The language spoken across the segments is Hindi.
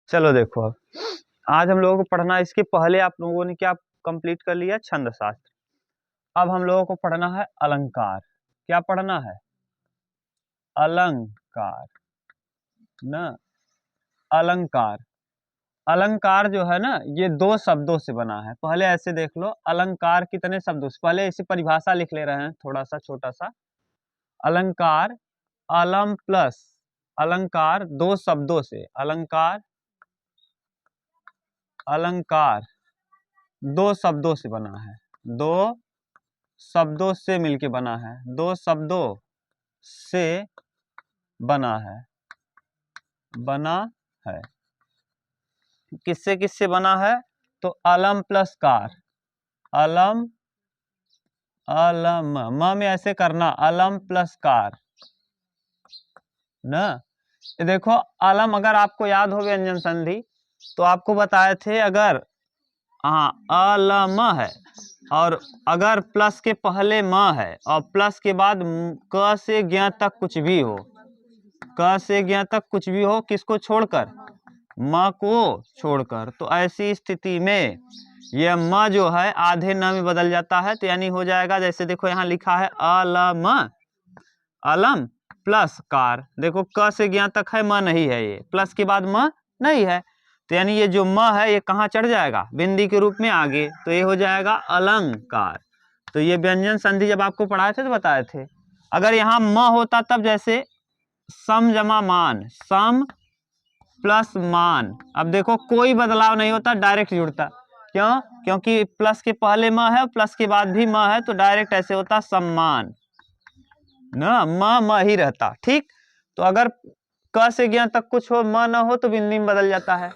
चलो देखो, अब आज हम लोगों को पढ़ना, इसके पहले आप लोगों ने क्या कंप्लीट कर लिया, छंद शास्त्र। अब हम लोगों को पढ़ना है अलंकार। क्या पढ़ना है? अलंकार ना। अलंकार, अलंकार जो है ना, ये दो शब्दों से बना है। पहले ऐसे देख लो, अलंकार कितने शब्दों से, पहले इसे परिभाषा लिख ले रहे हैं, थोड़ा सा छोटा सा। अलंकार, अलम प्लस अलंकार, दो शब्दों से। अलंकार, अलंकार दो शब्दों से बना है। दो शब्दों से मिलके बना है। दो शब्दों से बना है। बना है। किससे किससे बना है? तो अलम प्लस कार। अलम, अलम, म में ऐसे करना, अलम प्लस कार ना। ये देखो, अलम अगर आपको याद हो व्यंजन संधि, तो आपको बताए थे, अगर हाँ अलम है और अगर प्लस के पहले म है और प्लस के बाद क से ज्ञ तक कुछ भी हो, क से ज्ञ तक कुछ भी हो, किसको छोड़कर? म को छोड़कर, तो ऐसी स्थिति में यह म जो है आधे न में बदल जाता है। तो यानी हो जाएगा, जैसे देखो यहाँ लिखा है अलम, अलम प्लस कार। देखो क से ज्ञ तक है, म नहीं है, ये प्लस के बाद म नहीं है, तो यानी ये जो म है ये कहाँ चढ़ जाएगा? बिंदी के रूप में आगे, तो ये हो जाएगा अलंकार। तो ये व्यंजन संधि जब आपको पढ़ाए थे तो बताए थे। अगर यहाँ म होता तब, जैसे सम जमा मान, सम प्लस मान, अब देखो कोई बदलाव नहीं होता, डायरेक्ट जुड़ता। क्यों? क्योंकि प्लस के पहले म है, प्लस के बाद भी म है, तो डायरेक्ट ऐसे होता सम्मान ना, म ही रहता। ठीक, तो अगर क से ज्ञ तक कुछ हो, म ना हो, तो बिंदी में बदल जाता है।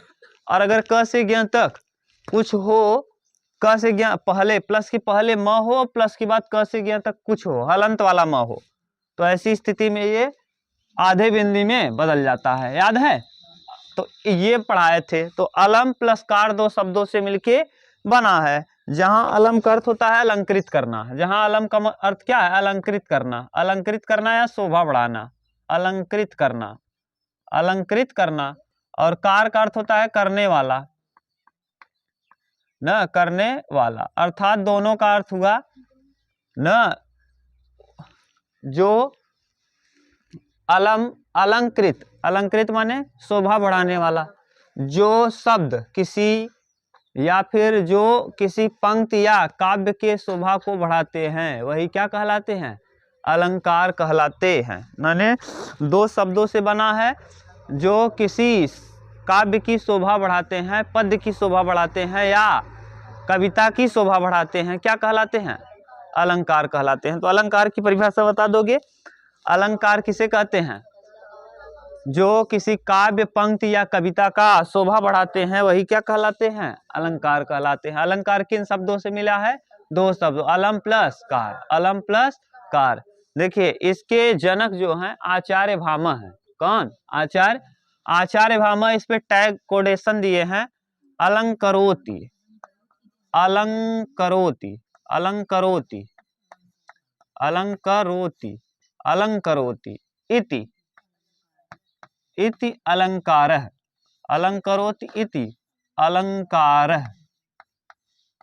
और अगर क से ज्ञ तक कुछ हो, क से ज्ञ पहले, प्लस के पहले म हो, प्लस के बाद क से ज्ञ तक कुछ हो, हलंत वाला म हो, तो ऐसी स्थिति में ये आधे बिंदी में बदल जाता है। याद है? तो ये पढ़ाए थे। तो अलम प्लस कार दो शब्दों से मिलके बना है। जहां अलम का अर्थ होता है अलंकृत करना, जहां अलम का अर्थ क्या है? अलंकृत करना। अलंकृत करना या शोभा बढ़ाना। अलंकृत करना, अलंकृत करना। और कार का अर्थ होता है करने वाला न, करने वाला। अर्थात दोनों का अर्थ हुआ न, जो अलम, अलंकृत, अलंकृत माने शोभा बढ़ाने वाला। जो शब्द किसी या फिर जो किसी पंक्ति या काव्य के शोभा को बढ़ाते हैं, वही क्या कहलाते हैं? अलंकार कहलाते हैं। माने दो शब्दों से बना है, जो किसी काव्य की शोभा बढ़ाते हैं, पद्य की शोभा बढ़ाते हैं या कविता की शोभा बढ़ाते हैं, क्या कहलाते हैं? अलंकार कहलाते हैं। तो अलंकार की परिभाषा बता दोगे? अलंकार किसे कहते हैं? जो किसी काव्य, पंक्ति या कविता का शोभा बढ़ाते हैं, वही क्या कहलाते हैं? अलंकार कहलाते हैं। अलंकार किन शब्दों से मिला है? दो शब्द, अलम प्लस कार। अलम प्लस कार। देखिए, इसके जनक जो हैं आचार्य भामह हैं। कौन? आचार्य, आचार्य भामह इस पे टैग कोडेशन दिए हैं, अलंकरोति, अलंकरोति, अलंकरोति, अलंकरोति, अलंकरोति इति, इति अलंकारः, अलंकरोति इति अलंकारः,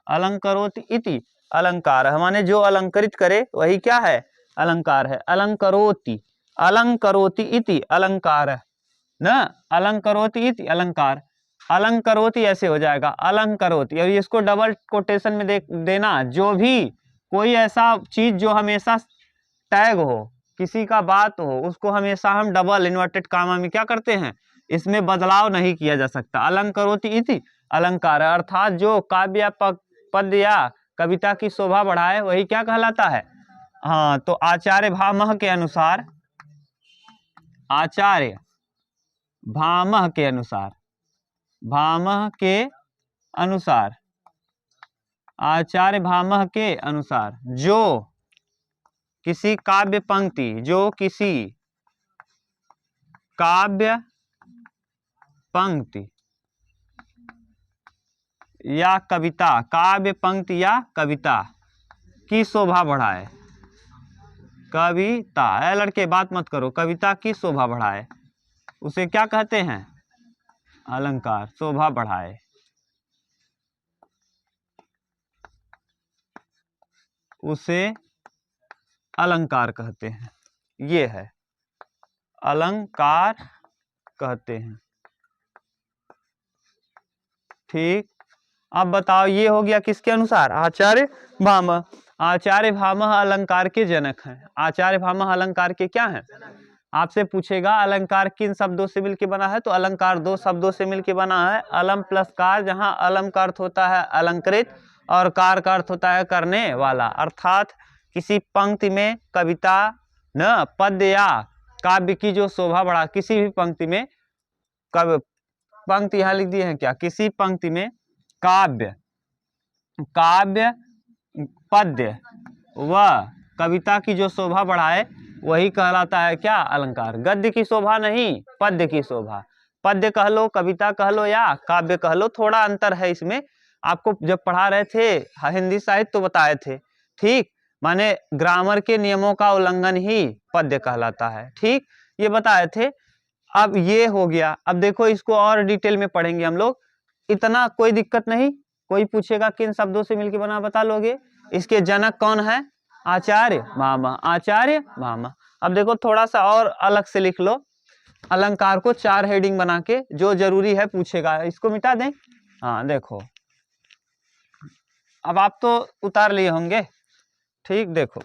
अलंकरोति इति अलंकारः, माने जो अलंकृत करे वही क्या है? अलंकार है। अलंकरोति, अलंकरोति इति अलंकारः न, अलंकरोति इति अलंकार। अलंकरोति ऐसे हो जाएगा, अलंकरोति। और इसको डबल कोटेशन में देना, जो भी कोई ऐसा चीज जो हमेशा टैग हो, किसी का बात हो, उसको हमेशा हम डबल इन्वर्टेड कामा में क्या करते हैं? इसमें बदलाव नहीं किया जा सकता। अलंकरोति इति अलंकार, अर्थात जो काव्य, पद्य या कविता की शोभा बढ़ाए, वही क्या कहलाता है? हाँ, तो आचार्य भामह के अनुसार, आचार्य भामह के अनुसार, भामह के अनुसार, आचार्य भामह के अनुसार, जो किसी काव्य पंक्ति, जो किसी काव्य पंक्ति या कविता, काव्य पंक्ति या कविता की शोभा बढ़ाए, कविता, लड़के बात मत करो, कविता की शोभा बढ़ाए, उसे क्या कहते हैं? अलंकार शोभा बढ़ाए, उसे अलंकार कहते हैं। ये है अलंकार कहते हैं। ठीक, अब बताओ ये हो गया किसके अनुसार? आचार्य भामह। आचार्य भामह अलंकार के जनक हैं। आचार्य भामह अलंकार के क्या हैं? आपसे पूछेगा अलंकार किन शब्दों से मिलकर बना है, तो अलंकार दो शब्दों से मिलकर बना है, अलम प्लस कार, जहां अलम का अर्थ होता है अलंकृत और कार का अर्थ होता है करने वाला। अर्थात किसी पंक्ति में कविता न पद्य या काव्य की जो शोभा बढ़ा, किसी भी पंक्ति में पंक्ति यहाँ लिख दिए हैं क्या, किसी पंक्ति में काव्य पद्य व कविता की जो शोभा बढ़ाए वही कहलाता है क्या? अलंकार। गद्य की शोभा नहीं, पद्य की शोभा। पद्य कह लो, कविता कह लो या काव्य कह लो, थोड़ा अंतर है इसमें। आपको जब पढ़ा रहे थे हिंदी साहित्य तो बताए थे। ठीक, माने ग्रामर के नियमों का उल्लंघन ही पद्य कहलाता है। ठीक, ये बताए थे। अब ये हो गया। अब देखो इसको और डिटेल में पढ़ेंगे हम लोग, इतना कोई दिक्कत नहीं। कोई पूछेगा किन शब्दों से मिलकर बना, बता लोगे। इसके जनक कौन है? आचार्य भामह। आचार्य भामह। अब देखो थोड़ा सा और अलग से लिख लो, अलंकार को 4 हेडिंग बना के, जो जरूरी है पूछेगा। इसको मिटा दें। हाँ देखो, अब आप तो उतार लिए होंगे। ठीक, देखो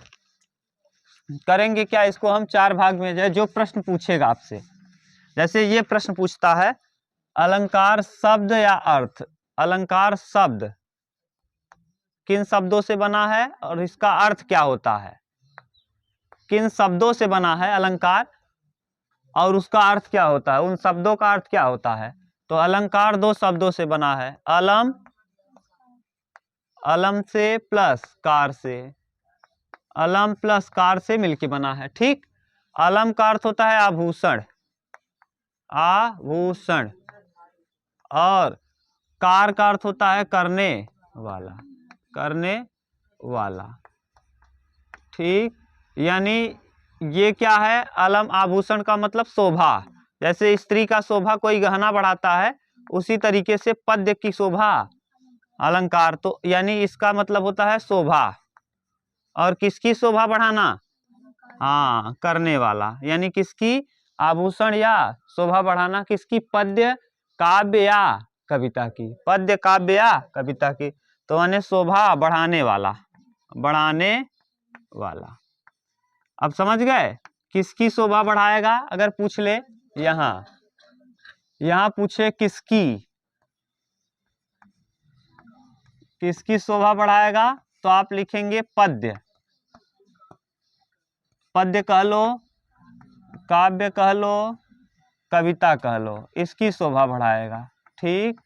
करेंगे क्या, इसको हम 4 भाग में जाए, जो प्रश्न पूछेगा आपसे। जैसे ये प्रश्न पूछता है अलंकार शब्द या अर्थ। अलंकार शब्द किन शब्दों से बना है और इसका अर्थ क्या होता है? किन शब्दों से बना है अलंकार और उसका अर्थ क्या होता है? उन शब्दों का अर्थ क्या होता है? तो अलंकार 2 शब्दों से बना है, अलम, अलम से प्लस कार से, अलम प्लस कार से मिलके बना है। ठीक, अलम का अर्थ होता है आभूषण, आभूषण, और कार का अर्थ होता है करने वाला, करने वाला। ठीक, यानी ये क्या है, अलम आभूषण का मतलब शोभा। जैसे स्त्री का शोभा कोई गहना बढ़ाता है, उसी तरीके से पद्य की शोभा अलंकार, तो यानी इसका मतलब होता है शोभा। और किसकी शोभा बढ़ाना? हाँ, करने वाला, यानी किसकी? आभूषण या शोभा बढ़ाना किसकी? पद्य काव्य या कविता की। पद्य काव्य या कविता की, तो यानी शोभा बढ़ाने वाला, बढ़ाने वाला। अब समझ गए किसकी शोभा बढ़ाएगा? अगर पूछ ले, यहां पूछे किसकी, किसकी शोभा बढ़ाएगा, तो आप लिखेंगे पद्य। पद्य कह लो, काव्य कह लो, कविता कह लो, इसकी शोभा बढ़ाएगा। ठीक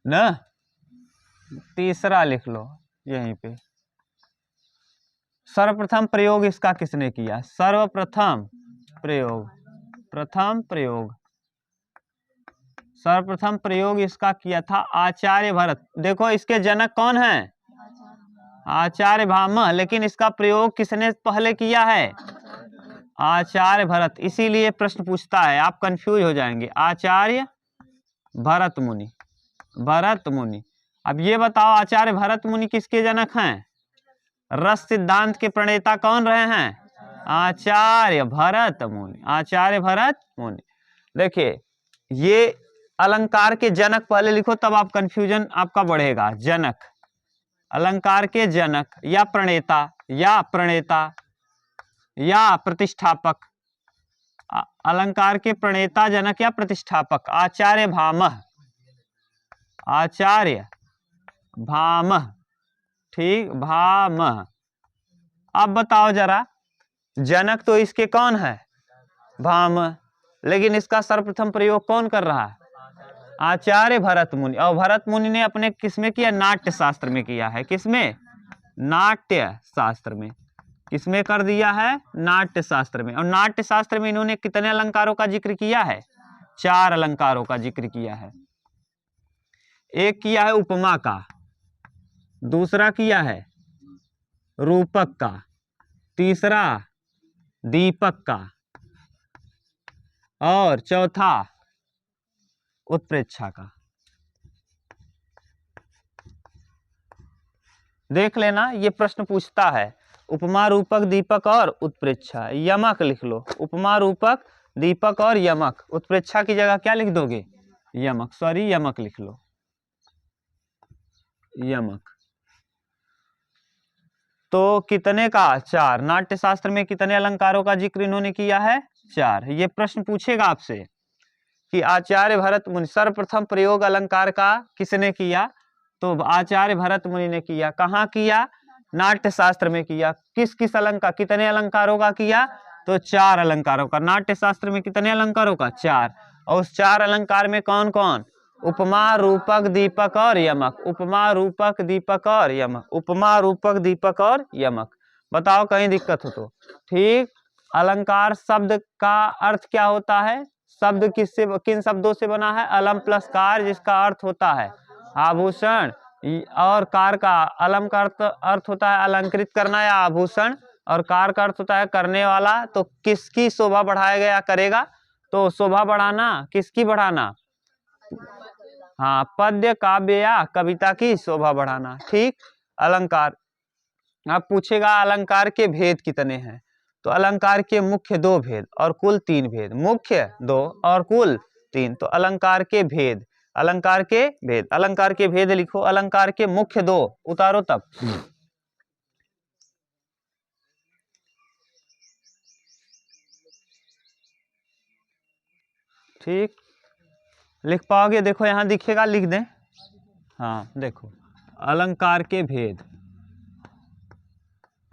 न? तीसरा लिख लो यहीं पे, सर्वप्रथम प्रयोग इसका किसने किया? सर्वप्रथम प्रयोग, प्रथम प्रयोग, सर्वप्रथम प्रयोग इसका किया था आचार्य भरत। देखो इसके जनक कौन हैं? आचार्य भामह, लेकिन इसका प्रयोग किसने पहले किया है? आचार्य भरत। इसीलिए प्रश्न पूछता है, आप कंफ्यूज हो जाएंगे। आचार्य भरत मुनि, भरत मुनि। अब ये बताओ आचार्य भरत मुनि किसके जनक हैं? रस सिद्धांत के प्रणेता कौन रहे हैं? आचार्य भरत मुनि, आचार्य भरत मुनि। देखिए ये अलंकार के जनक पहले लिखो, तब आप कंफ्यूजन आपका बढ़ेगा। जनक, अलंकार के जनक या प्रणेता या प्रणेता या प्रतिष्ठापक। अलंकार के प्रणेता, जनक या प्रतिष्ठापक आचार्य भामह, आचार्य भामह। ठीक, भामह। अब बताओ जरा, जनक तो इसके कौन है? भामह, लेकिन इसका सर्वप्रथम प्रयोग कौन कर रहा है? आचार्य भरत मुनि। और भरत मुनि ने अपने किसमें किया? नाट्य शास्त्र में किया है। किसमें? नाट्य शास्त्र में। किसमें कर दिया है? नाट्य शास्त्र में। और नाट्य शास्त्र में इन्होंने कितने अलंकारों का जिक्र किया है? 4 अलंकारों का जिक्र किया है। एक किया है उपमा का, दूसरा किया है रूपक का, तीसरा दीपक का, और चौथा उत्प्रेक्षा का। देख लेना, ये प्रश्न पूछता है उपमा रूपक दीपक और उत्प्रेक्षा। यमक लिख लो, उपमा रूपक दीपक और यमक। उत्प्रेक्षा की जगह क्या लिख दोगे? यमक, सॉरी यमक लिख लो, यमक। तो कितने का? 4। नाट्य शास्त्र में कितने अलंकारों का जिक्र इन्होंने किया है? 4। ये प्रश्न पूछेगा आपसे कि आचार्य भरत मुनि, सर्वप्रथम प्रयोग अलंकार का किसने किया? तो आचार्य भरत मुनि ने किया। कहाँ किया? नाट्य शास्त्र में किया। किस किस अलंकार, कितने अलंकारों का किया? तो 4 अलंकारों का। नाट्य शास्त्र में कितने अलंकारों का? 4। और उस 4 अलंकार में कौन कौन? उपमा रूपक दीपक और यमक। उपमा रूपक दीपक और यमक। उपमा रूपक दीपक और यमक। बताओ कहीं दिक्कत हो तो। ठीक। अलंकार शब्द का अर्थ क्या होता है? शब्द किससे, किन शब्दों से बना है? अलम प्लस कार, जिसका अर्थ होता है आभूषण, और कार का, अलम का अर्थ होता है अलंकृत करना या आभूषण, और कार का अर्थ होता है करने वाला। तो किसकी शोभा बढ़ाया गया करेगा? तो शोभा बढ़ाना, किसकी बढ़ाना? हाँ, पद्य काव्य या कविता की शोभा बढ़ाना। ठीक। अलंकार। अब पूछेगा अलंकार के भेद कितने हैं? तो अलंकार के मुख्य 2 भेद और कुल 3 भेद। मुख्य 2 और कुल 3। तो अलंकार के भेद, अलंकार के भेद, अलंकार के भेद लिखो। अलंकार के मुख्य 2 उतारो तब। ठीक, लिख पाओगे? देखो यहां दिखेगा, लिख दें। हाँ देखो, अलंकार के भेद,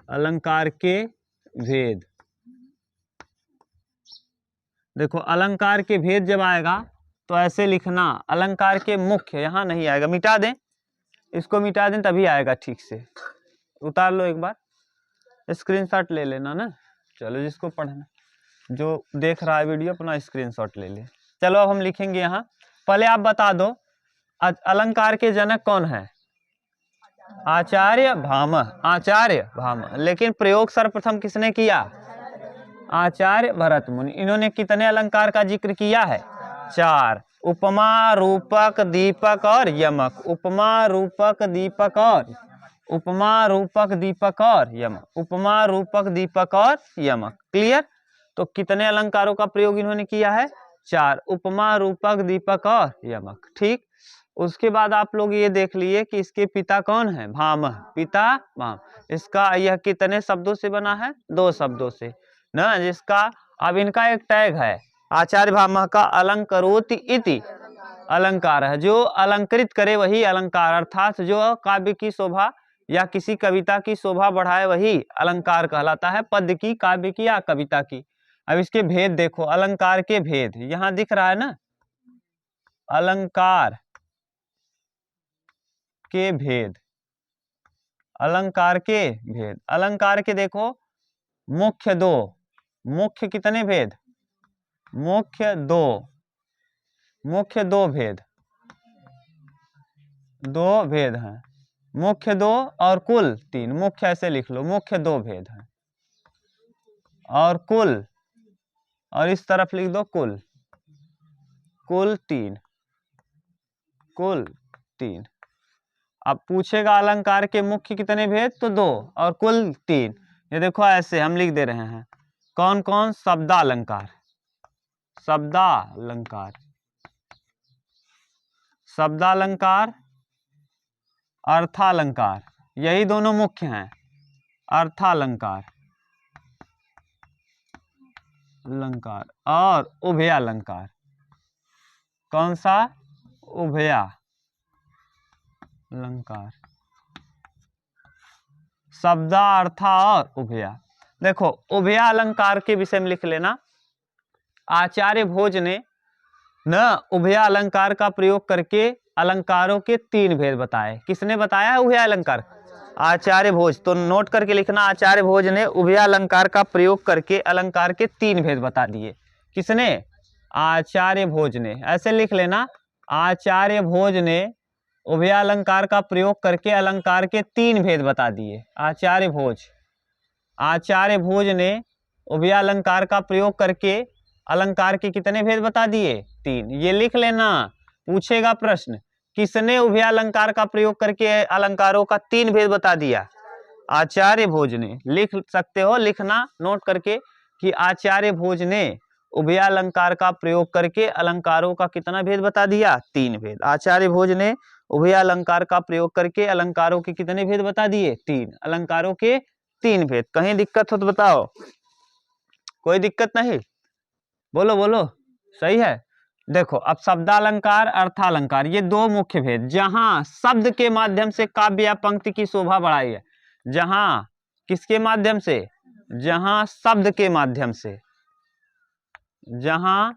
अलंकार के भेद। देखो अलंकार के भेद जब आएगा तो ऐसे लिखना, अलंकार के मुख्य, यहां नहीं आएगा, मिटा दें इसको, मिटा दें तभी आएगा ठीक से। उतार लो एक बार, स्क्रीनशॉट ले लेना ना। चलो जिसको पढ़ना, जो देख रहा है वीडियो अपना स्क्रीनशॉट ले ले। चलो अब हम लिखेंगे यहाँ। पहले आप बता दो अलंकार के जनक कौन है? आचार्य भामह। आचार्य भामह। लेकिन प्रयोग सर्वप्रथम किसने किया? आचार्य भरत मुनि। इन्होंने कितने अलंकार का जिक्र किया है? 4। उपमा रूपक दीपक और यमक। उपमा रूपक दीपक और, उपमा रूपक दीपक और यमक। उपमा रूपक दीपक और यमक। क्लियर? तो कितने अलंकारों का प्रयोग इन्होंने किया है? 4। उपमा रूपक दीपक और यमक। ठीक। उसके बाद आप लोग ये देख लिए कि इसके पिता कौन है? भामह। पिता भामह। इसका यह कितने शब्दों से बना है? 2 शब्दों से ना, जिसका अब इनका एक टैग है आचार्य भामह का, अलंकरोति इति अलंकार है। जो अलंकृत करे वही अलंकार, अर्थात जो काव्य की शोभा या किसी कविता की शोभा बढ़ाए वही अलंकार कहलाता है, पद्य की, काव्य की या कविता की। अब इसके भेद देखो, अलंकार के भेद यहां दिख रहा है ना, अलंकार के भेद, अलंकार के भेद। अलंकार के देखो मुख्य 2, मुख्य कितने भेद? मुख्य 2, मुख्य 2 भेद, 2 भेद हैं। मुख्य 2 और कुल 3। मुख्य ऐसे लिख लो, मुख्य 2 भेद हैं और कुल, और इस तरफ लिख दो कुल, कुल 3, कुल 3। अब पूछेगा अलंकार के मुख्य कितने भेद? तो 2 और कुल 3। ये देखो ऐसे हम लिख दे रहे हैं। कौन कौन? शब्दालंकार, शब्दालंकार, शब्दालंकार, अर्थालंकार, यही दोनों मुख्य हैं। अर्थालंकार, अलंकार, और उभयालंकार। कौन सा? उभया अलंकार, शब्दा, अर्था और उभया। देखो उभया अलंकार के विषय में लिख लेना। आचार्य भोज ने न उभया अलंकार का प्रयोग करके अलंकारों के 3 भेद बताए। किसने बताया है उभया अलंकार? आचार्य भोज। तो नोट करके लिखना, आचार्य भोज ने उभया अलंकार का प्रयोग करके अलंकार के 3 भेद बता दिए। किसने? आचार्य भोज ने। ऐसे लिख लेना, आचार्य भोज ने उभया अलंकार का प्रयोग करके अलंकार के 3 भेद बता दिए। आचार्य भोज, आचार्य भोज ने उभया अलंकार का प्रयोग करके अलंकार के कितने भेद बता दिए? 3। ये लिख लेना, पूछेगा प्रश्न, किसने उभयालंकार का प्रयोग करके अलंकारों का 3 भेद बता दिया? आचार्य भोज ने। लिख सकते हो, लिखना नोट करके कि आचार्य भोज ने उभयालंकार का प्रयोग करके अलंकारों का कितना भेद बता दिया? 3 भेद। आचार्य भोज ने उभयालंकार का प्रयोग करके अलंकारों के कितने भेद बता दिए? 3। अलंकारों के 3 भेद। कहीं दिक्कत हो तो बताओ, कोई दिक्कत नहीं? बोलो बोलो, सही है। देखो अब शब्दालंकार, अर्थालंकार, ये 2 मुख्य भेद। जहां शब्द के माध्यम से काव्य या पंक्ति की शोभा बढ़ाई है, जहां किसके माध्यम से? जहां शब्द के माध्यम से, जहां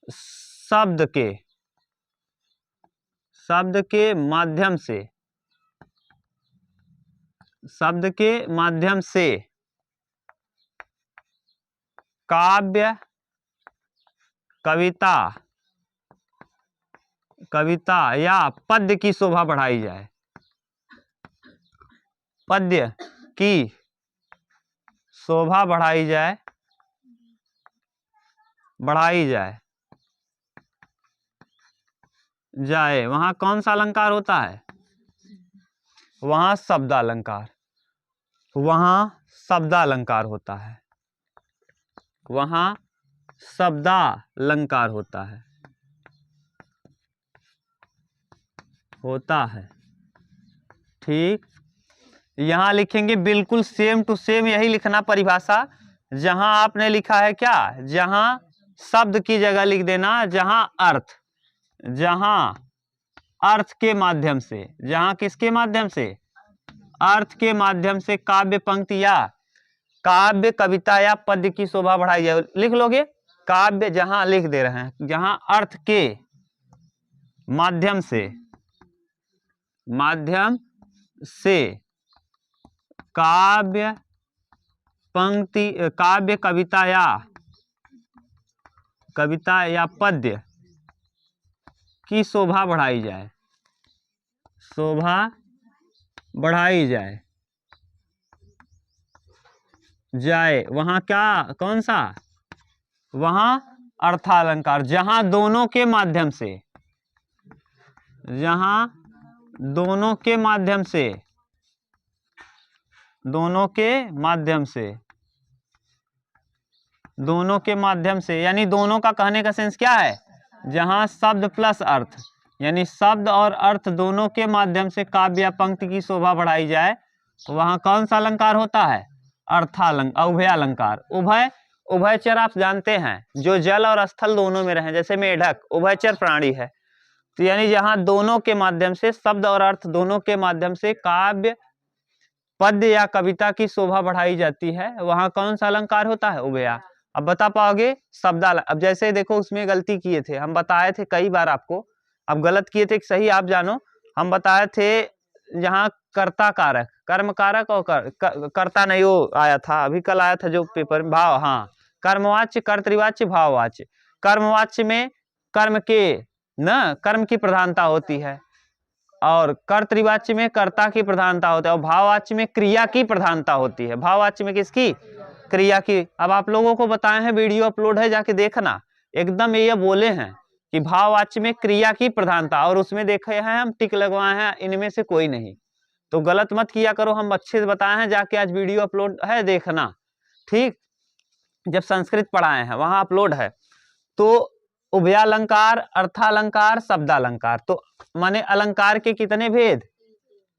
शब्द के माध्यम से, शब्द के माध्यम से काव्य, कविता या पद्य की शोभा बढ़ाई जाए, पद्य की शोभा बढ़ाई जाए, वहां कौन सा अलंकार होता है? वहां शब्दालंकार, वहां शब्दालंकार होता है, वहां शब्दालंकार होता है। ठीक, यहां लिखेंगे बिल्कुल सेम टू सेम, यही लिखना परिभाषा। जहां आपने लिखा है क्या? जहां शब्द की जगह लिख देना जहां अर्थ के माध्यम से, जहां किसके माध्यम से? अर्थ के माध्यम से काव्य, पंक्ति या काव्य, कविता या पद्य की शोभा बढ़ाई जाए। लिख लोगे काव्य, जहां लिख दे रहे हैं, जहां अर्थ के माध्यम से काव्य, पंक्ति, काव्य, कविता या पद्य की शोभा बढ़ाई जाए, वहां क्या, कौन सा? वहां अर्थालंकार। जहां दोनों के माध्यम से, दोनों के माध्यम से, यानी दोनों का कहने का सेंस क्या है? जहां शब्द प्लस अर्थ, यानी शब्द और अर्थ दोनों के माध्यम से काव्य या पंक्ति की शोभा बढ़ाई जाए, वहां कौन सा अलंकार होता है? उभयालंकार। उभयचर आप जानते हैं, जो जल और स्थल दोनों में रहे, जैसे मेढक उभयचर प्राणी है। तो यानी जहां दोनों के माध्यम से, शब्द और अर्थ दोनों के माध्यम से काव्य, पद्य या कविता की शोभा बढ़ाई जाती है, वहां कौन सा अलंकार होता है? उभया। अब बता पाओगे अब जैसे देखो उसमें गलती किए थे, हम बताए थे कई बार आपको, अब गलत किए थे, सही आप जानो। हम बताए थे जहां कर्ता कारक, कर्म कारक और कर्ता नहीं, वो आया था अभी कल आया था जो पेपर में, भाव, हाँ, कर्मवाच्य, कर्तृवाच्य, भाववाच्य। कर्मवाच्य में कर्म की प्रधानता होती है, और कर्तृवाच्य में कर्ता की प्रधानता होती है, और भाववाच्य में क्रिया की प्रधानता होती है। भाववाच्य में किसकी? क्रिया की। अब आप लोगों को बताए हैं, वीडियो अपलोड है, जाके देखना। एकदम ये बोले हैं कि भाववाच्य में क्रिया की प्रधानता, और उसमें देखे हैं हम टिक लगवाए हैं, इनमें से कोई नहीं। तो गलत मत किया करो, हम अच्छे से बताए हैं, जाके आज वीडियो अपलोड है, देखना। ठीक, जब संस्कृत पढ़ाए हैं वहां अपलोड है। तो उभयालंकार, अर्थालंकार, शब्दालंकार, तो माने अलंकार के कितने भेद?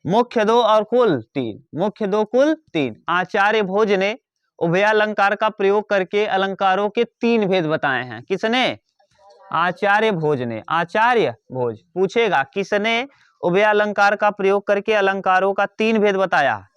मुख्य 2 और कुल 3। मुख्य 2, कुल 3। आचार्य भोज ने उभयालंकार का प्रयोग करके अलंकारों के 3 भेद बताए हैं। किसने? आचार्य भोज ने। आचार्य भोज पूछेगा किसने उभयालंकार का प्रयोग करके अलंकारों का 3 भेद बताया?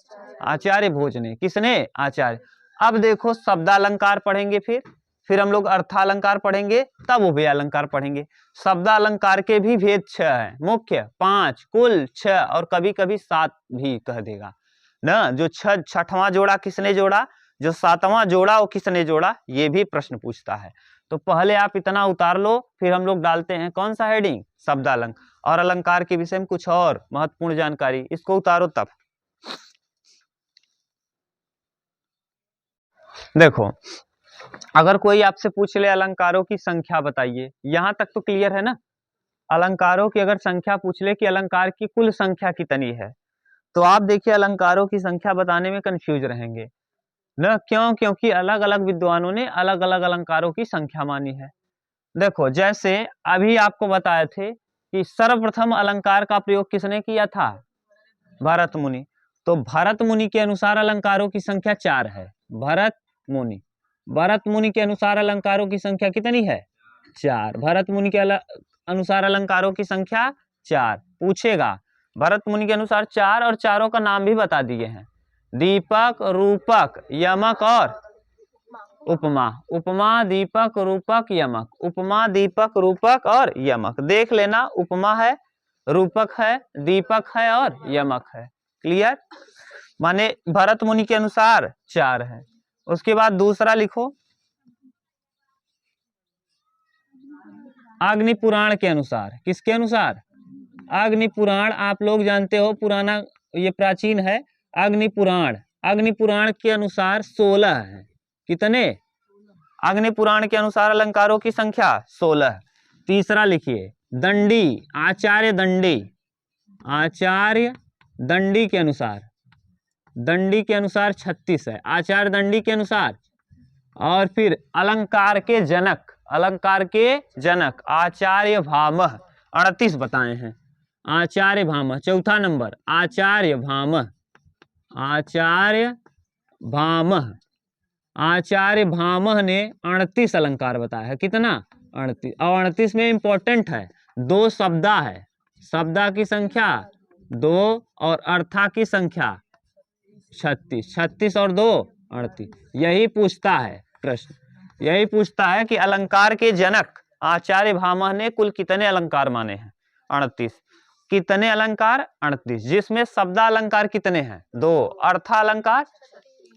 आचार्य भोज ने। किसने? आचार्य। अब देखो शब्दालंकार पढ़ेंगे, फिर हम लोग अर्थालंकार पढ़ेंगे, तब उभयालंकार पढ़ेंगे। शब्दालंकार के भी भेद 6 हैं, मुख्य 5, कुल 6, और कभी कभी 7 भी कह देगा ना। जो 6वां जोड़ा किसने जोड़ा, जो 7वां जोड़ा वो किसने जोड़ा, ये भी प्रश्न पूछता है। तो पहले आप इतना उतार लो, फिर हम लोग डालते हैं कौन सा हेडिंग? शब्दालंकार। और अलंकार के विषय में कुछ और महत्वपूर्ण जानकारी, इसको उतारो तब। देखो अगर कोई आपसे पूछ ले अलंकारों की संख्या बताइए, यहां तक तो क्लियर है ना? अलंकारों की अगर संख्या पूछ ले कि अलंकार की कुल संख्या कितनी है, तो आप देखिए अलंकारों की संख्या बताने में कंफ्यूज रहेंगे न। क्यों? क्योंकि अलग अलग विद्वानों ने अलग अलग अलंकारों की संख्या मानी है। देखो जैसे अभी आपको बताए थे कि सर्वप्रथम अलंकार का प्रयोग किसने किया था? भरत मुनि। तो भरत मुनि के अनुसार अलंकारों की संख्या 4 है। भरत मुनि के अनुसार अलंकारों की संख्या कितनी है? 4। भरत मुनि के अनुसार अलंकारों की संख्या 4 पूछेगा। भरत मुनि के अनुसार 4 और चारों का नाम भी बता दिए हैं, दीपक, रूपक, यमक और उपमा। उपमा, दीपक, रूपक, यमक। उपमा, दीपक, रूपक और यमक। देख लेना, उपमा है, रूपक है, दीपक है और यमक है। क्लियर? माने भरत मुनि के अनुसार 4 है। उसके बाद दूसरा लिखो, अग्नि पुराण के अनुसार। किसके अनुसार? अग्नि पुराण। आप लोग जानते हो पुराना, ये प्राचीन है। अग्नि पुराण के अनुसार 16 है। कितने? अग्नि पुराण के अनुसार अलंकारों की संख्या 16। तीसरा लिखिए, दंडी, आचार्य दंडी के अनुसार 36 है। आचार्य दंडी के अनुसार। और फिर अलंकार के जनक आचार्य भामह 38 बताए हैं। आचार्य भामह। चौथा नंबर आचार्य भामह ने 38 अलंकार बताया है। कितना? 38। और 38 में इंपॉर्टेंट है, 2 शब्दा है। शब्दा की संख्या 2 और अर्था की संख्या 36। 36 और 2 38। यही पूछता है प्रश्न, यही पूछता है कि अलंकार के जनक आचार्य भामह ने कुल कितने अलंकार माने हैं? 38। कितने अलंकार? 38। जिसमें शब्दा अलंकार कितने हैं? 2।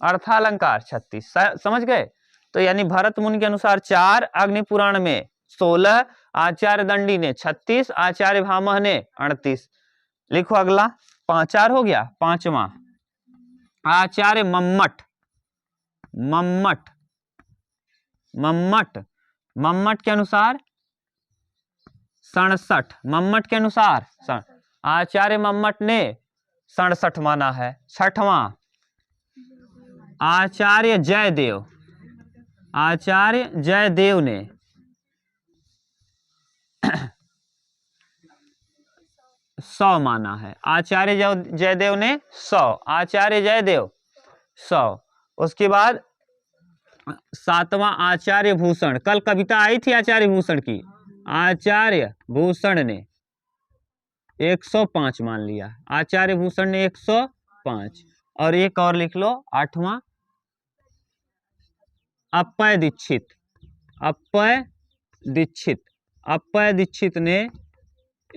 अर्था अलंकार 36। समझ गए? तो यानी भरत मुनि के अनुसार 4, अग्नि पुराण में 16, आचार्य दंडी ने 36, आचार्य भामह ने 38। लिखो अगला, 4 हो गया। पांचवा आचार्य मम्मट के अनुसार 67। मम्मट के अनुसार आचार्य मम्मट ने 67 माना है। छठवां आचार्य जयदेव ने 100 माना है। आचार्य जयदेव ने 100। आचार्य जयदेव 100। उसके बाद 7वां आचार्य भूषण। कल कविता आई थी आचार्य भूषण की। आचार्य भूषण ने 105 मान लिया। आचार्य भूषण ने 105। और एक और लिख लो, 8वां अप्पय दीक्षित ने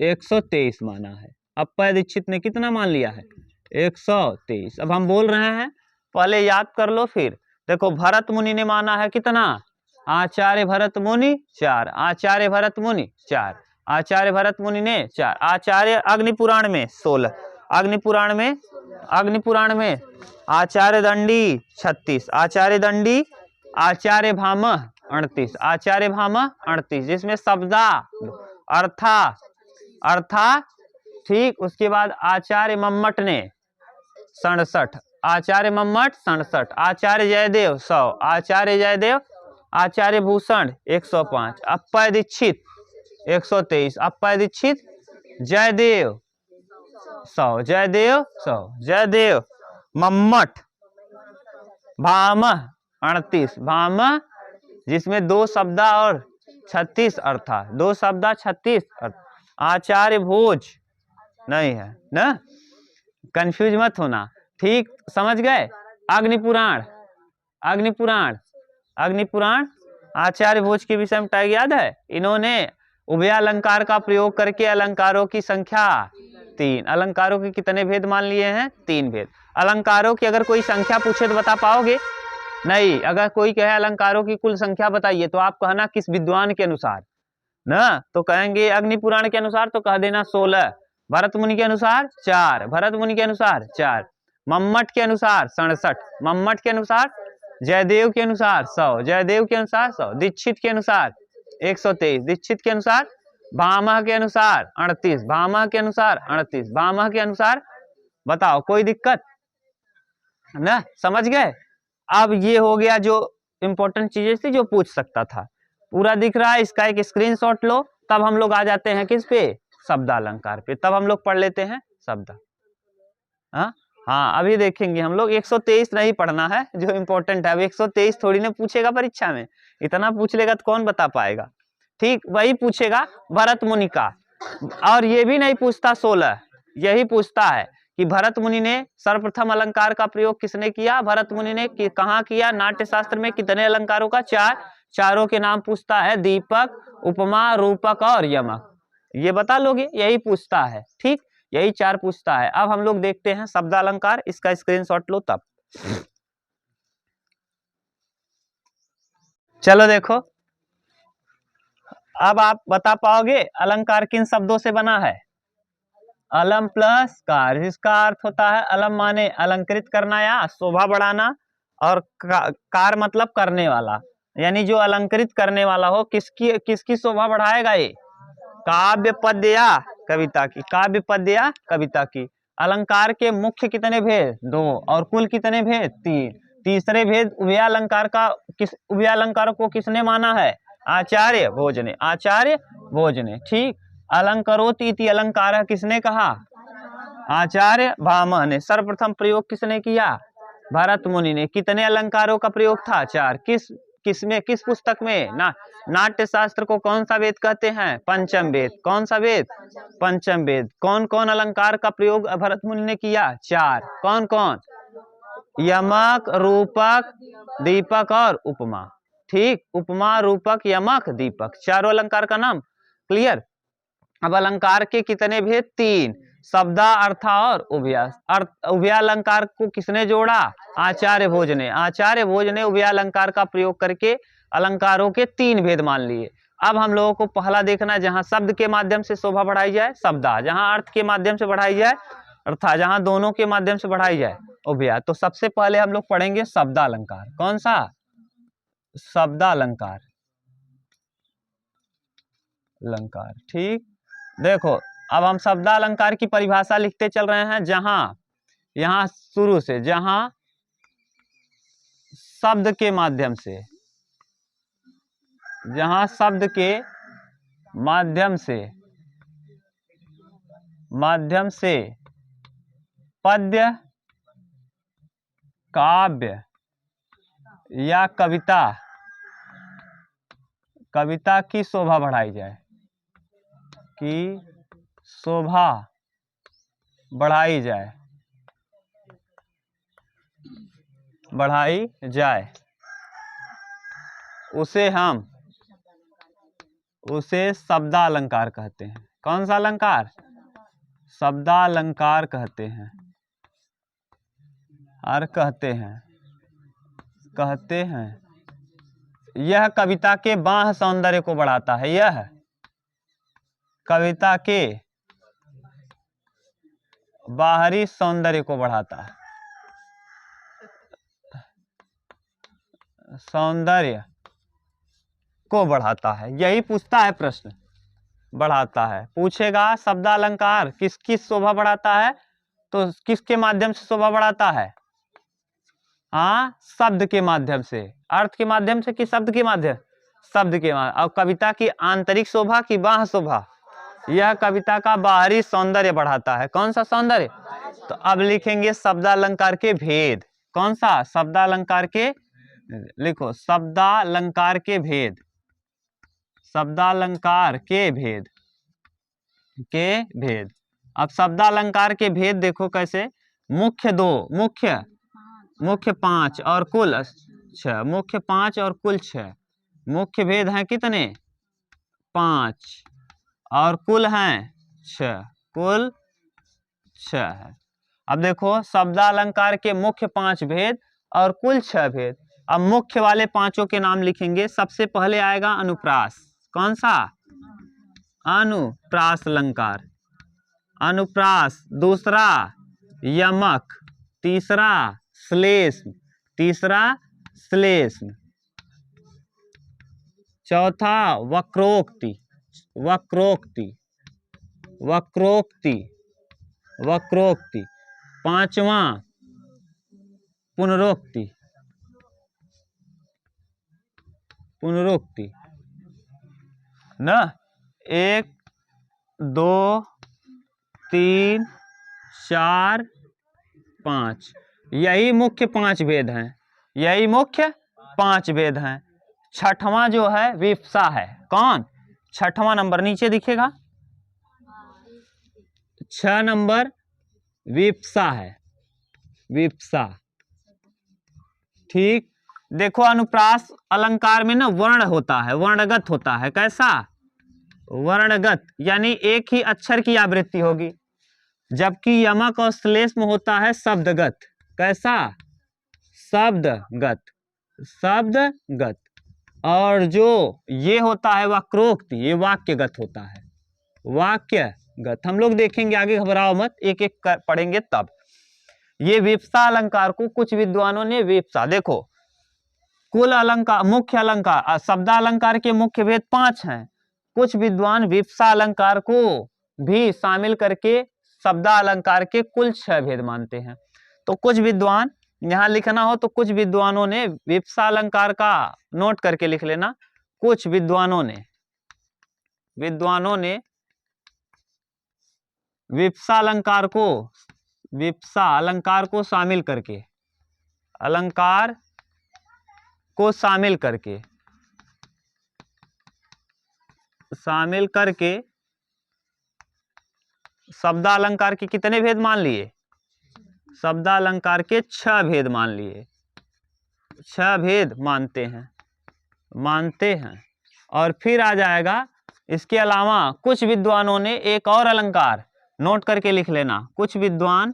123 माना है। अप्पय दीक्षित ने कितना मान लिया है? 123। अब हम बोल रहे हैं, पहले याद कर लो। फिर देखो, भरत मुनि ने माना है कितना? आचार्य भरत मुनि 4। आचार्य भरत मुनि 4। आचार्य भरत मुनि ने 4। आचार्य अग्नि पुराण में 16। अग्नि पुराण में आचार्य दंडी 36। आचार्य दंडी, आचार्य भामह 38। आचार्य भामह 38, जिसमें शब्दा अर्था ठीक। उसके बाद आचार्य मम्मट ने 67। आचार्य मम्मट 67। आचार्य जयदेव 100। आचार्य भूषण 105। अप्पय दीक्षित 123। अप्पय दीक्षित जयदेव 100। जयदेव मम्मट भामह 38। भामह जिसमें 2 शब्दा और 36 अर्था। 2 शब्दा 36 अर्थ। आचार्य भोज नहीं है ना, कंफ्यूज मत होना। ठीक, समझ गए? अग्नि पुराण आचार्य भोज के विषय में टैग याद है? इन्होंने उभयालंकार का प्रयोग करके अलंकारों की संख्या 3। अलंकारों के कितने भेद मान लिए हैं? 3 भेद। अलंकारों की अगर कोई संख्या पूछे तो बता पाओगे? नहीं। अगर कोई कहे अलंकारों की कुल संख्या बताइए, तो आप कहना किस विद्वान के अनुसार ना, तो कहेंगे अग्नि पुराण के अनुसार, तो कह देना 16। भरत मुनि के अनुसार 4। भरत मुनि के अनुसार 4। मम्मट के अनुसार 67। मम्मट के अनुसार, जयदेव के अनुसार 100। जयदेव के अनुसार 100। दीक्षित के अनुसार 123। दीक्षित के अनुसार भामह के अनुसार 38, भामह के अनुसार 38, भामह के अनुसार। बताओ कोई दिक्कत ना, समझ गए। अब ये हो गया जो इंपॉर्टेंट चीजें थी जो पूछ सकता था, पूरा दिख रहा है। इसका एक स्क्रीनशॉट लो, तब हम लोग आ जाते हैं किस पे, शब्दालंकार पे। तब हम लोग पढ़ लेते हैं शब्द। हाँ अभी देखेंगे हम लोग 123 नहीं पढ़ना है जो इम्पोर्टेंट है। अब 123 थोड़ी ना पूछेगा परीक्षा में, इतना पूछ लेगा तो कौन बता पाएगा। ठीक वही पूछेगा भरत मुनि का, और ये भी नहीं पूछता 16, यही पूछता है कि भरत मुनि ने सर्वप्रथम अलंकार का प्रयोग किसने किया। भरत मुनि ने कहाँ किया। नाट्य शास्त्र में कितने अलंकारों का, 4, चारों के नाम पूछता है, दीपक, उपमा, रूपक और यमक। ये बता लोगे, यही पूछता है। ठीक यही 4 पूछता है। अब हम लोग देखते हैं शब्दालंकार, इसका स्क्रीनशॉट लो तब। चलो देखो, अब आप बता पाओगे अलंकार किन शब्दों से बना है। अलम प्लस कार, इसका अर्थ होता है अलम माने अलंकृत करना या शोभा बढ़ाना, और कार मतलब करने वाला, यानी जो अलंकृत करने वाला हो। किसकी किसकी शोभा बढ़ाएगा ये, काव्य पद्य या कविता की, काव्य पद्य या कविता की। अलंकार के मुख्य कितने भेद, 2, और कुल कितने भेद, 3। तीसरे भेद उभयालंकार का, किस उभयालंकार को किसने माना है, आचार्य भोजने, आचार्य भोजने। ठीक, अलंकरोति इति अलंकार किसने कहा, आचार्य भामह ने। सर्वप्रथम प्रयोग किसने किया, भरत मुनि ने। कितने अलंकारों का प्रयोग था, 4। किसमें, किस पुस्तक में ना, नाट्य शास्त्र को कौन सा वेद कहते हैं, पंचम वेद। कौन सा वेद, पंचम वेद। कौन कौन अलंकार का प्रयोग भरत मुनि ने किया, 4। कौन कौन, यमक, रूपक, दीपक और उपमा। ठीक, उपमा, रूपक, यमक, दीपक, चारों अलंकार का नाम। क्लियर। अब अलंकार के कितने भेद, 3, शब्दा, अर्था और उभया। उभयालंकार को किसने जोड़ा, आचार्य भोज ने। आचार्य भोज ने उभयालंकार का प्रयोग करके अलंकारों के 3 भेद मान लिए। अब हम लोगों को पहला देखना है, जहां शब्द के माध्यम से शोभा बढ़ाई जाए शब्दा, जहां अर्थ के माध्यम से बढ़ाई जाए अर्थात, जहां दोनों के माध्यम से बढ़ाई जाए उभया। तो सबसे पहले हम लोग पढ़ेंगे शब्दालंकार। कौन सा, शब्दालंकार, अलंकार। ठीक, देखो अब हम शब्दालंकार की परिभाषा लिखते चल रहे हैं। जहां, यहां शुरू से, जहां शब्द के माध्यम से, जहां शब्द के माध्यम से पद्य, काव्य या कविता की शोभा बढ़ाई जाए, की शोभा बढ़ाई जाए, उसे शब्दालंकार कहते हैं। कौन सा अलंकार, शब्दालंकार कहते हैं। और कहते हैं यह कविता के बाह्य सौंदर्य को बढ़ाता है। यह कविता के बाहरी सौंदर्य को बढ़ाता है, सौंदर्य को बढ़ाता है। यही पूछता है प्रश्न, बढ़ाता है। पूछेगा शब्दालंकार किस किस शोभा बढ़ाता है, तो किसके माध्यम से शोभा बढ़ाता है, हाँ शब्द के माध्यम से। अर्थ के माध्यम से कि शब्द के माध्यम, शब्द के माध्यम। और कविता की आंतरिक शोभा की बाह्य शोभा, यह कविता का बाहरी सौंदर्य बढ़ाता है। कौन सा सौंदर्य, तो अब लिखेंगे शब्दालंकार के भेद। कौन सा, शब्दालंकार के, लिखो शब्दालंकार के भेद, शब्दालंकार के भेद, अब शब्दालंकार के भेद देखो कैसे, मुख्य 2, मुख्य 5 और कुल 6, मुख्य 5 और कुल 6। मुख्य भेद हैं कितने, 5 और कुल हैं 6, कुल 6 है। अब देखो शब्दालंकार के मुख्य 5 भेद और कुल 6 भेद। अब मुख्य वाले 5 के नाम लिखेंगे। सबसे पहले आएगा अनुप्रास। कौन सा, अनुप्रास अलंकार, अनुप्रास। दूसरा यमक, तीसरा श्लेष्म, चौथा वक्रोक्ति, वक्रोक्ति, वक्रोक्ति, वक्रोक्ति। पांचवा पुनरोक्ति, पुनरोक्ति ना। 1 2 3 4 5, यही मुख्य 5 भेद हैं, यही मुख्य 5 भेद हैं। छठवां जो है विप्सा है। कौन? छठवां नंबर नीचे दिखेगा, 6 नंबर विप्सा है, विप्सा। ठीक, देखो अनुप्रास अलंकार में ना वर्ण होता है, वर्णगत होता है। कैसा? वर्णगत, यानी एक ही अक्षर की आवृत्ति होगी, जबकि यमक और श्लेष में होता है शब्दगत। कैसा? शब्दगत, शब्दगत। और जो ये होता है वक्रोक्ति, ये वाक्यगत होता है, वाक्यगत। हम लोग देखेंगे आगे, घबराओ मत, एक एक पढ़ेंगे तब। ये विप्सा अलंकार को कुछ विद्वानों ने विप्सा, देखो कुल अलंकार, मुख्य अलंकार, शब्दालंकार के मुख्य भेद 5 हैं। कुछ विद्वान विप्सा अलंकार को भी शामिल करके शब्दालंकार के कुल 6 भेद मानते हैं। तो कुछ विद्वान, यहाँ लिखना हो तो कुछ विद्वानों ने विप्सा अलंकार का नोट करके लिख लेना। कुछ विद्वानों ने विप्सा अलंकार को शामिल करके, अलंकार को शामिल करके शब्दालंकार के कितने भेद मान लिए? शब्दालंकार के 6 भेद मान लिए, 6 भेद मानते हैं। और फिर आ जाएगा, इसके अलावा कुछ विद्वानों ने एक और अलंकार नोट करके लिख लेना। कुछ विद्वान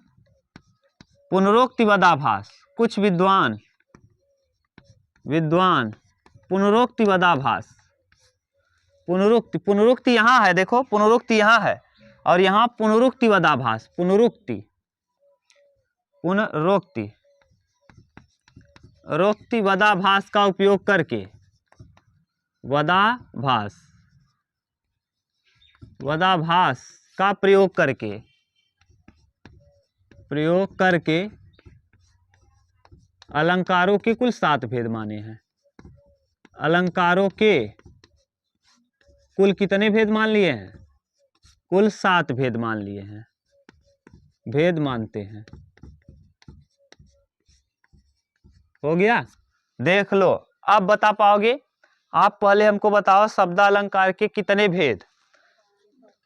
पुनरोक्तिवदाभास, कुछ विद्वान पुनरोक्तिवदाभास, पुनरुक्ति यहाँ है, देखो पुनरुक्ति यहाँ है और यहाँ पुनरुक्तिवदाभास, रोक्तिवदाभास का उपयोग करके, वदाभास का प्रयोग करके अलंकारों के कुल 7 भेद माने हैं। अलंकारों के कुल कितने भेद मान लिए हैं? कुल 7 भेद मान लिए हैं, भेद मानते हैं। हो गया? देख लो, अब बता पाओगे? आप पहले हमको बताओ शब्दालंकार के कितने भेद?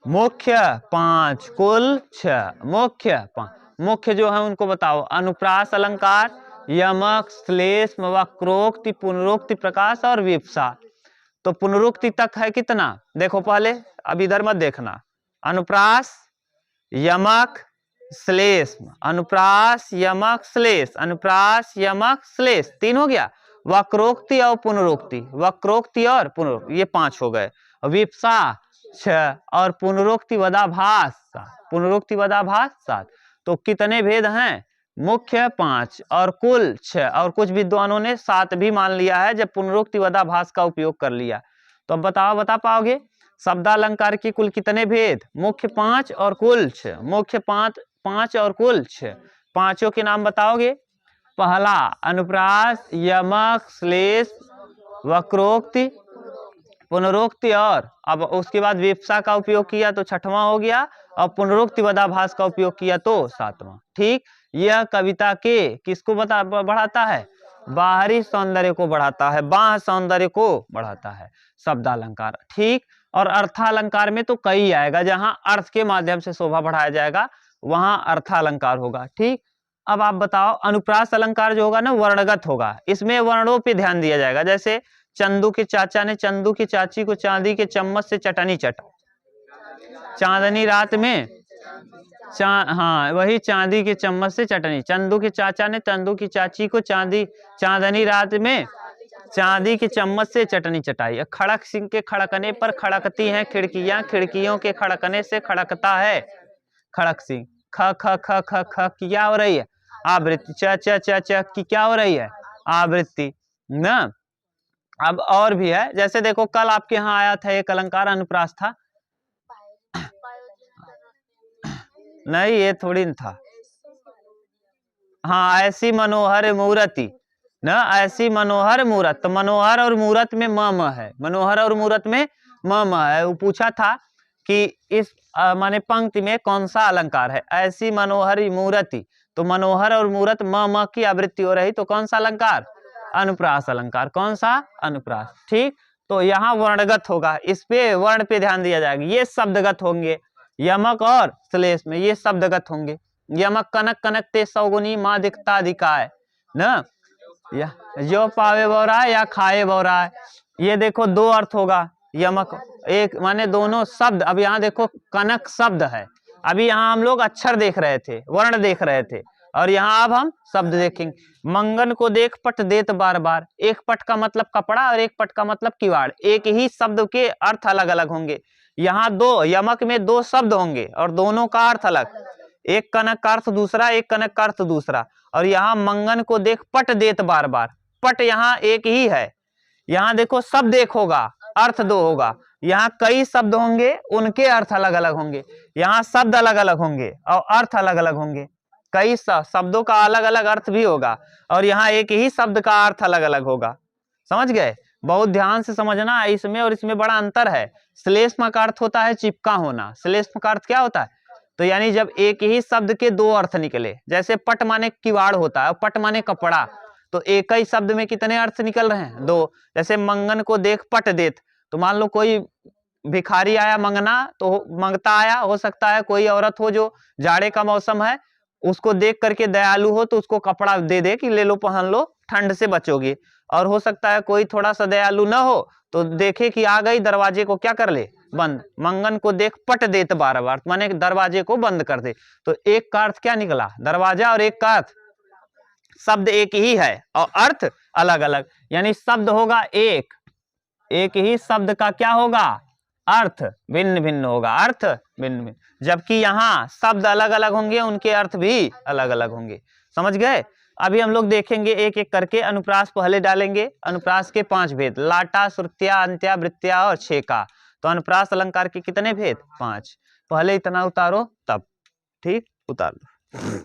मुख्य 5, कुल 6। मुख्य 5, मुख्य जो है उनको बताओ। अनुप्रास अलंकार, यमक, श्लेष्म, वक्रोक्ति, पुनरोक्ति, प्रकाश और विप्सा। तो पुनरोक्ति तक है कितना? देखो पहले, अब इधर मत देखना। अनुप्रास, यमक, श्लेष्म, अनुप्रास, यमक, श्लेष, अनुप्रास, यमक, श्लेष, 3 हो गया। वक्रोक्ति और पुनरोक्ति, वक्रोक्ति और पुनरोक्ति, ये 5 हो गए। विप्सा 6 और पुनरोक्तिवदाभास 7। तो कितने भेद हैं? मुख्य 5 और कुल 6, और कुछ विद्वानों ने 7 भी मान लिया है जब पुनरोक्तिवदाभास का उपयोग कर लिया। तो अब बताओ, बता पाओगे शब्दालंकार के कुल कितने भेद? मुख्य 5 और कुल 6। मुख्य 5 और कुल 6। पांचों के नाम बताओगे? पहला अनुप्रास, यमक, श्लेष, वक्रोक्ति, पुनरोक्ति, और अब उसके बाद विप्सा का उपयोग किया तो 6वां हो गया, और पुनरोक्तिवदाभास का उपयोग किया तो 7वां। ठीक, यह कविता के किसको बढ़ाता है? बाहरी सौंदर्य को बढ़ाता है, बाह्य सौंदर्य को बढ़ाता है शब्दालंकार। ठीक, और अर्थालंकार में तो कई आएगा, जहां अर्थ के माध्यम से शोभा बढ़ाया जाएगा वहां अर्थालंकार होगा। ठीक, अब आप बताओ, अनुप्रास अलंकार जो होगा ना वर्णगत होगा, इसमें वर्णों पे ध्यान दिया जाएगा। जैसे चंदू के चाचा ने चंदू की चाची को चांदी के चम्मच से चटनी चटा, चांदनी रात में हाँ वही चांदी के चम्मच से चटनी। चंदू के चाचा ने चंदू की चाची को चांदनी रात में चांदी के चम्मच से चटनी चटाई। खड़क सिंह के खड़कने पर खड़कती हैं खिड़कियां, खिड़कियों के खड़कने से खड़कता है खड़क सिंह। ख ख ख ख ख क्या हो रही है? आवृत्ति। च च च च की क्या हो रही है? आवृत्ति ना। अब और भी है, जैसे देखो कल आपके यहाँ आया था एक अलंकार अनुप्रास था, नहीं, ये थोड़ी न था। हाँ, ऐसी मनोहर मूरति न, ऐसी मनोहर मूरत, तो मनोहर और मूरत में म है, मनोहर और मूरत में म है। वो पूछा था कि इस माने पंक्ति में कौन सा अलंकार है, ऐसी मनोहरी मूरति, तो मनोहर और मूरत म की आवृत्ति हो रही, तो कौन सा अलंकार, अनुप्रास अलंकार। कौन सा, अनुप्रास। ठीक, तो यहाँ वर्णगत होगा, इस पे वर्ण पे ध्यान दिया जाएगा। ये शब्दगत होंगे, यमक और श्लेष में ये शब्दगत होंगे। यमक कनक कनक ते सौगुनी माँ दिखता दिखाए न, या जो पावे बोरा या खाए बोरा। ये देखो दो अर्थ होगा, यमक एक माने दोनों शब्द। अब यहाँ देखो कनक शब्द है, अभी यहाँ हम लोग अक्षर देख रहे थे, वर्ण देख रहे थे, और यहाँ अब हम शब्द देखेंगे। मंगन को देख पट देत बार बार, एक पट का मतलब कपड़ा और एक पट का मतलब किवाड़। एक ही शब्द के अर्थ अलग अलग होंगे। यहाँ दो यमक में दो शब्द होंगे और दोनों का अर्थ अलग, एक कनक का अर्थ दूसरा, एक कनक का अर्थ दूसरा। और यहाँ मंगन को देख पट देत बार बार, पट यहाँ एक ही है। यहाँ देखो शब्द एक होगा, अर्थ दो होगा। यहाँ कई शब्द होंगे, उनके अर्थ अलग अलग होंगे। यहाँ शब्द अलग अलग होंगे और अर्थ अलग अलग होंगे। कई शब्दों का अलग अलग अर्थ भी होगा और यहाँ एक ही शब्द का अर्थ अलग अलग होगा। समझ गए? बहुत ध्यान से समझना है इसमें, और इसमें बड़ा अंतर है। श्लेष्म का अर्थ होता है चिपका होना। श्लेष्म का अर्थ क्या होता है? तो यानी जब एक ही शब्द के दो अर्थ निकले, जैसे पट माने किवाड़ होता है, पट माने कपड़ा, तो एक ही शब्द में कितने अर्थ निकल रहे हैं? दो। जैसे मंगन को देख पट देत, तो मान लो कोई भिखारी आया मंगना, तो मंगता आया, हो सकता है कोई औरत हो जो जाड़े का मौसम है, उसको देख करके दयालु हो तो उसको कपड़ा दे दे कि ले लो पहन लो, ठंड से बचोगे। और हो सकता है कोई थोड़ा सा दयालु न हो तो देखे कि आ गई, दरवाजे को क्या कर ले, बंद। मंगन को देख पट देत बार बार, माने दरवाजे को बंद कर दे। तो एक का अर्थ क्या निकला, दरवाजा, और एक का अर्थ, शब्द एक ही है और अर्थ अलग अलग। यानी शब्द होगा एक, एक ही शब्द का क्या होगा, अर्थ भिन्न भिन्न होगा, अर्थ भिन्न भिन्न। जबकि यहाँ शब्द अलग अलग होंगे, उनके अर्थ भी अलग अलग होंगे। समझ गए? अभी हम लोग देखेंगे एक एक करके। अनुप्रास पहले डालेंगे। अनुप्रास के 5 भेद, लाटा, श्रुत्या, अंत्या, वृत्त्या और छेका। तो अनुप्रास अलंकार के कितने भेद? 5। पहले इतना उतारो, तब ठीक उतार दो।